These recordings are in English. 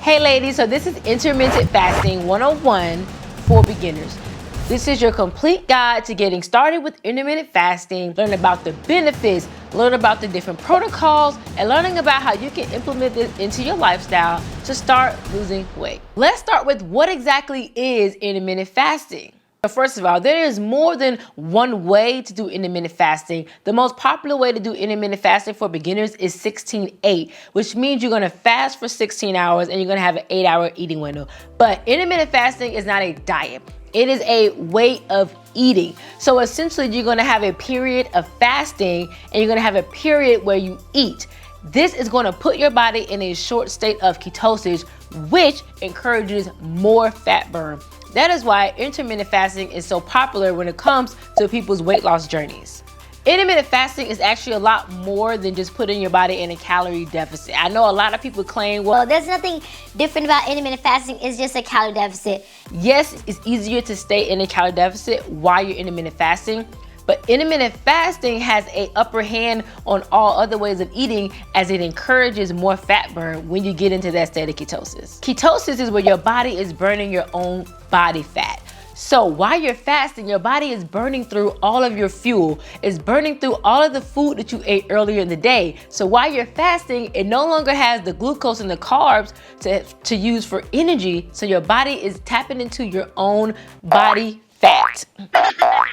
Hey ladies, so this is Intermittent Fasting 101 for beginners. This is your complete guide to getting started with intermittent fasting, learn about the benefits, learn about the different protocols, and learning about how you can implement this into your lifestyle to start losing weight. Let's start with what exactly is intermittent fasting. So first of all, there is more than one way to do intermittent fasting. The most popular way to do intermittent fasting for beginners is 16-8, which means you're gonna fast for 16 hours and you're gonna have an 8-hour eating window. But intermittent fasting is not a diet. It is a way of eating. So essentially you're gonna have a period of fasting and you're gonna have a period where you eat. This is gonna put your body in a short state of ketosis, which encourages more fat burn. That is why intermittent fasting is so popular when it comes to people's weight loss journeys. Intermittent fasting is actually a lot more than just putting your body in a calorie deficit. I know a lot of people claim, well, there's nothing different about intermittent fasting, it's just a calorie deficit. Yes, it's easier to stay in a calorie deficit while you're intermittent fasting, but intermittent fasting has an upper hand on all other ways of eating as it encourages more fat burn when you get into that state of ketosis. Ketosis is where your body is burning your own body fat. So while you're fasting, your body is burning through all of your fuel. It's burning through all of the food that you ate earlier in the day. So while you're fasting, it no longer has the glucose and the carbs to use for energy. So your body is tapping into your own body fat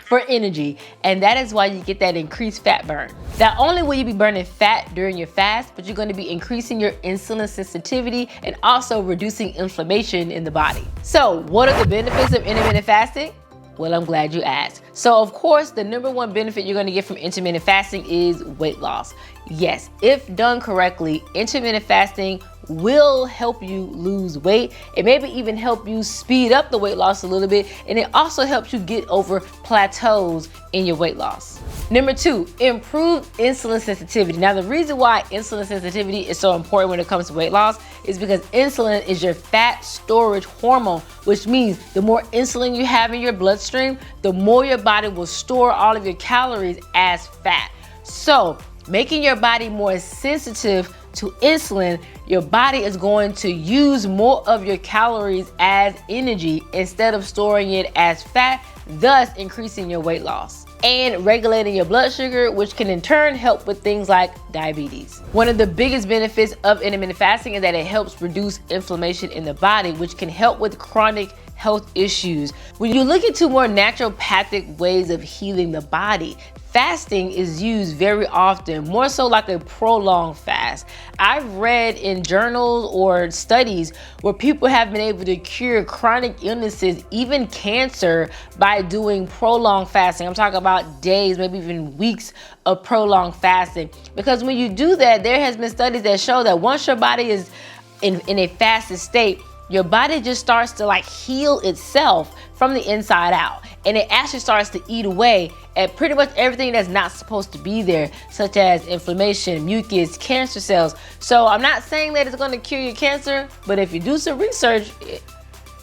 for energy, and that is why you get that increased fat burn. Not only will you be burning fat during your fast, but you're going to be increasing your insulin sensitivity and also reducing inflammation in the body. So what are the benefits of intermittent fasting? Well, I'm glad you asked. So of course, the number one benefit you're going to get from intermittent fasting is weight loss. Yes, if done correctly, intermittent fasting will help you lose weight. It maybe even help you speed up the weight loss a little bit, and it also helps you get over plateaus in your weight loss. Number two, improved insulin sensitivity. Now, the reason why insulin sensitivity is so important when it comes to weight loss is because insulin is your fat storage hormone, which means the more insulin you have in your bloodstream, the more your body will store all of your calories as fat. So making your body more sensitive to insulin, your body is going to use more of your calories as energy instead of storing it as fat, thus increasing your weight loss and regulating your blood sugar, which can in turn help with things like diabetes. One of the biggest benefits of intermittent fasting is that it helps reduce inflammation in the body, which can help with chronic health issues. When you look into more naturopathic ways of healing the body, fasting is used very often, more so like a prolonged fast. I've read in journals or studies where people have been able to cure chronic illnesses, even cancer, by doing prolonged fasting. I'm talking about days, maybe even weeks of prolonged fasting. Because when you do that, there has been studies that show that once your body is in a fasted state, your body just starts to like heal itself from the inside out. And it actually starts to eat away at pretty much everything that's not supposed to be there, such as inflammation, mucus, cancer cells. So I'm not saying that it's going to cure your cancer, but if you do some research,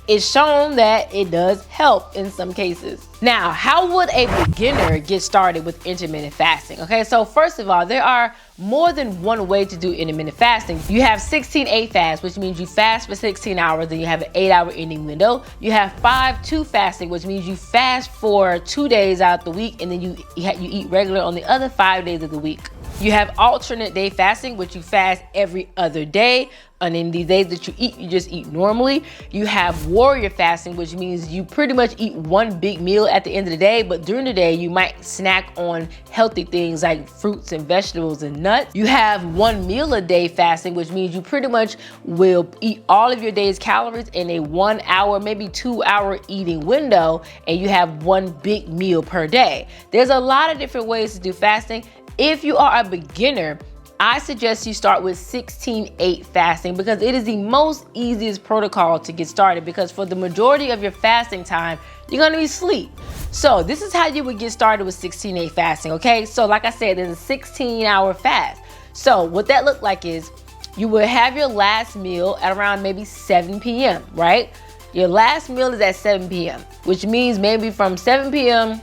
it's shown that it does help in some cases. Now, how would a beginner get started with intermittent fasting? Okay, so first of all, there are more than one way to do intermittent fasting. You have 16-8 fast, which means you fast for 16 hours, then you have an 8-hour eating window. You have 5-2 fasting, which means you fast for 2 days out the week, and then you eat regular on the other 5 days of the week. You have alternate day fasting, which you fast every other day. And in these days that you eat, you just eat normally. You have warrior fasting, which means you pretty much eat one big meal at the end of the day, but during the day, you might snack on healthy things like fruits and vegetables and nuts. You have 1 meal a day fasting, which means you pretty much will eat all of your day's calories in a 1 hour, maybe 2 hour eating window, and you have 1 big meal per day. There's a lot of different ways to do fasting. If you are a beginner, I suggest you start with 16-8 fasting because it is the most easiest protocol to get started, because for the majority of your fasting time, you're gonna be asleep. So this is how you would get started with 16-8 fasting, okay? So like I said, there's a 16-hour fast. So what that looked like is you would have your last meal at around maybe 7 p.m., right? Your last meal is at 7 p.m., which means maybe from 7 p.m.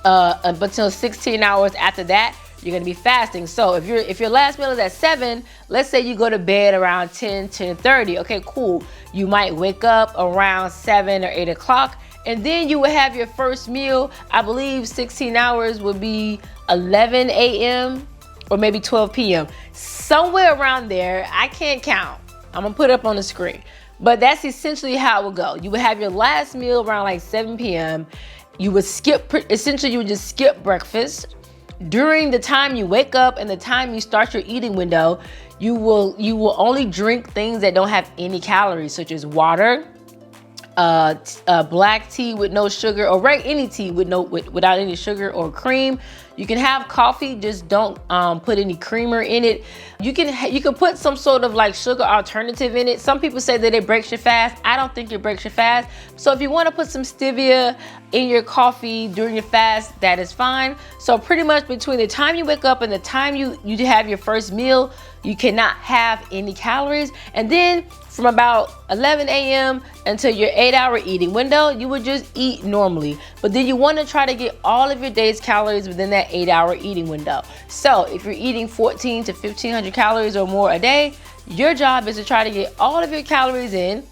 Until 16 hours after that, you're gonna be fasting. So if your last meal is at 7, let's say you go to bed around 10:30. Okay, cool. You might wake up around 7 or 8 o'clock, and then you will have your first meal. I believe 16 hours would be 11 a.m. or maybe 12 p.m. Somewhere around there. I can't count. I'm gonna put it up on the screen. But that's essentially how it would go. You would have your last meal around like 7 p.m. You would essentially you would just skip breakfast. During the time you wake up and the time you start your eating window, you will only drink things that don't have any calories, such as water, black tea with no sugar, or any tea without any sugar or cream. You can have coffee, just don't put any creamer in it. You can put some sort of like sugar alternative in it. Some people say that it breaks your fast. I don't think it breaks your fast. So if you want to put some stevia in your coffee during your fast, that is fine. So pretty much between the time you wake up and the time you have your first meal, you cannot have any calories. And then from about 11 a.m. until your 8-hour eating window, you would just eat normally. But then you want to try to get all of your day's calories within that 8-hour eating window. So if you're eating 14 to 1500 calories or more a day, your job is to try to get all of your calories in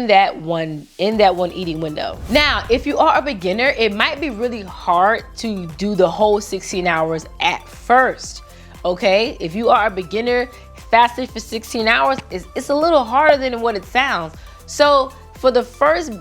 that one eating window. Now, if you are a beginner, it might be really hard to do the whole 16 hours at first. Okay, if you are a beginner, fasting for 16 hours it's a little harder than what it sounds. So for the first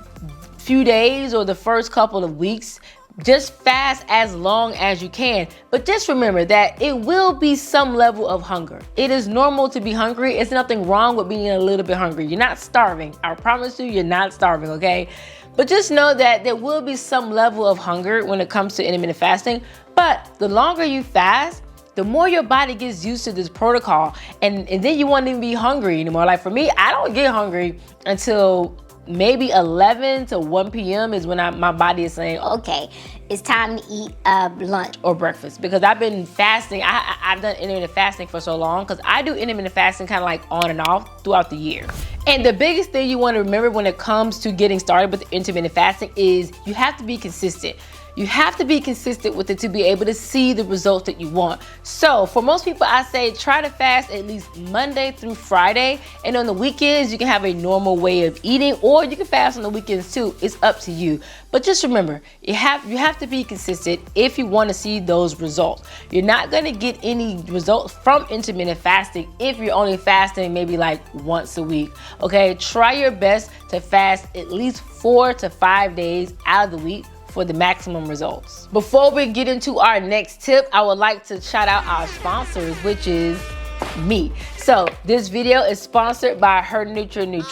few days or the first couple of weeks, just fast as long as you can. But just remember that it will be some level of hunger. It is normal to be hungry. It's nothing wrong with being a little bit hungry. You're not starving. I promise you, you're not starving, okay? But just know that there will be some level of hunger when it comes to intermittent fasting. But the longer you fast, the more your body gets used to this protocol, and then you won't even be hungry anymore. Like for me, I don't get hungry until maybe 11 to 1 p.m. is when my body is saying, okay, it's time to eat lunch or breakfast. Because I've been fasting, I've done intermittent fasting for so long, because I do intermittent fasting kind of like on and off throughout the year. And the biggest thing you want to remember when it comes to getting started with intermittent fasting is you have to be consistent. You have to be consistent with it to be able to see the results that you want. So for most people, I say try to fast at least Monday through Friday. And on the weekends, you can have a normal way of eating, or you can fast on the weekends too. It's up to you. But just remember, you have to be consistent if you want to see those results. You're not going to get any results from intermittent fasting if you're only fasting maybe like once a week. Okay, try your best to fast at least 4 to 5 days out of the week for the maximum results. Before we get into our next tip, I would like to shout out our sponsors, which is me. So this video is sponsored by Her Nutrition.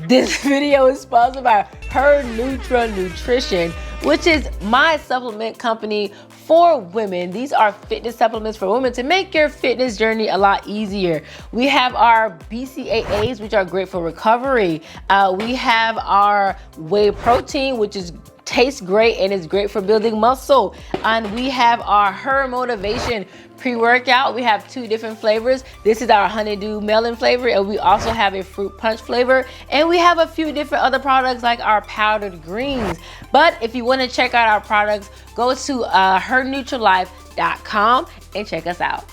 This video is sponsored by Her Nutrition, which is my supplement company for women. These are fitness supplements for women to make your fitness journey a lot easier. We have our BCAAs, which are great for recovery. We have our whey protein, which tastes great and is great for building muscle. And we have our Her Motivation pre-workout. We have 2 different flavors. This is our honeydew melon flavor, and we also have a fruit punch flavor. And we have a few different other products like our powdered greens. But if you want to check out our products, go to hernutrilife.com and check us out.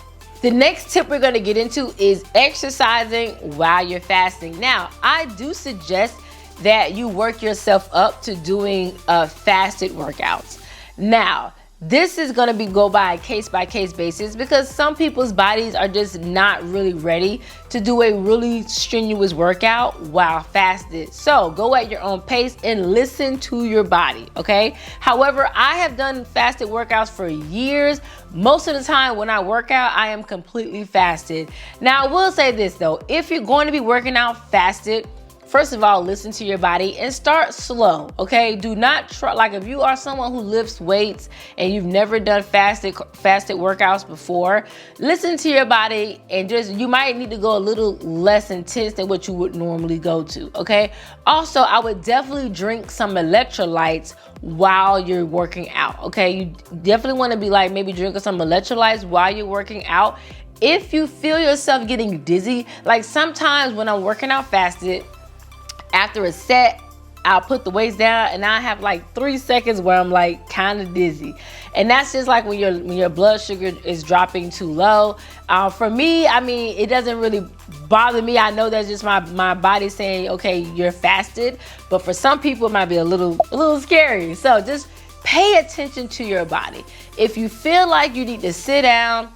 The next tip we're going to get into is exercising while you're fasting. Now, I do suggest that you work yourself up to doing fasted workouts. Now, this is going to go by a case-by-case basis, because some people's bodies are just not really ready to do a really strenuous workout while fasted. So go at your own pace and listen to your body, okay? However, I have done fasted workouts for years. Most of the time when I work out, I am completely fasted. Now, I will say this though, if you're going to be working out fasted, first of all, listen to your body and start slow, okay? Do not try, like if you are someone who lifts weights and you've never done fasted workouts before, listen to your body and you might need to go a little less intense than what you would normally go to, okay? Also, I would definitely drink some electrolytes while you're working out, okay? You definitely want to be like maybe drinking some electrolytes while you're working out. If you feel yourself getting dizzy, like sometimes when I'm working out fasted, after a set, I'll put the weights down and I have like 3 seconds where I'm like kind of dizzy. And that's just like when your blood sugar is dropping too low. For me, I mean, it doesn't really bother me. I know that's just my body saying, okay, you're fasted. But for some people, it might be a little scary. So just pay attention to your body. If you feel like you need to sit down,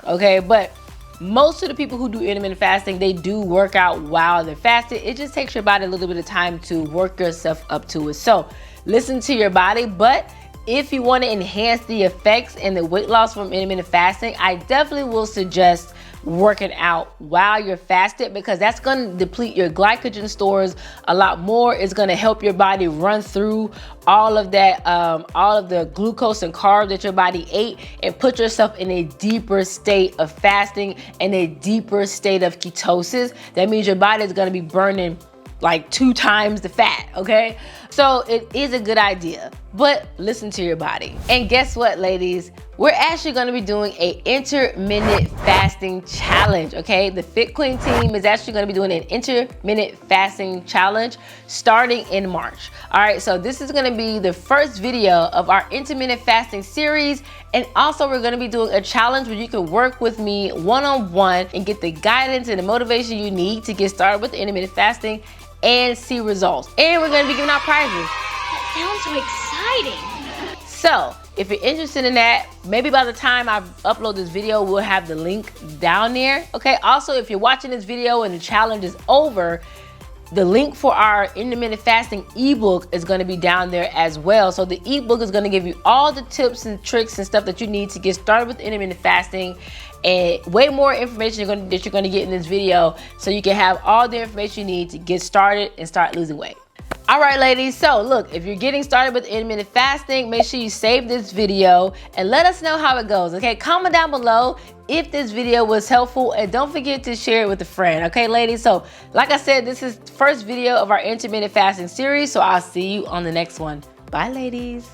okay? But most of the people who do intermittent fasting, they do work out while they're fasted. It just takes your body a little bit of time to work yourself up to it. So listen to your body. But if you want to enhance the effects and the weight loss from intermittent fasting, I definitely will suggest working out while you're fasted, because that's going to deplete your glycogen stores a lot more. It's going to help your body run through all of that, all of the glucose and carbs that your body ate, and put yourself in a deeper state of fasting and a deeper state of ketosis. That means your body is going to be burning like 2 times the fat, okay? So it is a good idea, but listen to your body. And guess what, ladies? We're actually gonna be doing a intermittent fasting challenge, okay? The Fit Queen team is actually gonna be doing an intermittent fasting challenge starting in March. All right, so this is gonna be the first video of our intermittent fasting series. And also we're gonna be doing a challenge where you can work with me one-on-one and get the guidance and the motivation you need to get started with intermittent fasting and see results. And we're gonna be giving out prizes. That sounds so exciting. So if you're interested in that, maybe by the time I upload this video, we'll have the link down there, okay? Also, if you're watching this video and the challenge is over, the link for our intermittent fasting ebook is going to be down there as well. So the ebook is going to give you all the tips and tricks and stuff that you need to get started with intermittent fasting, and way more information that you're going to get in this video, so you can have all the information you need to get started and start losing weight. All right, ladies, so look, if you're getting started with intermittent fasting, make sure you save this video and let us know how it goes, okay? Comment down below if this video was helpful, and don't forget to share it with a friend, okay, ladies? So like I said, this is the first video of our intermittent fasting series, so I'll see you on the next one. Bye, ladies.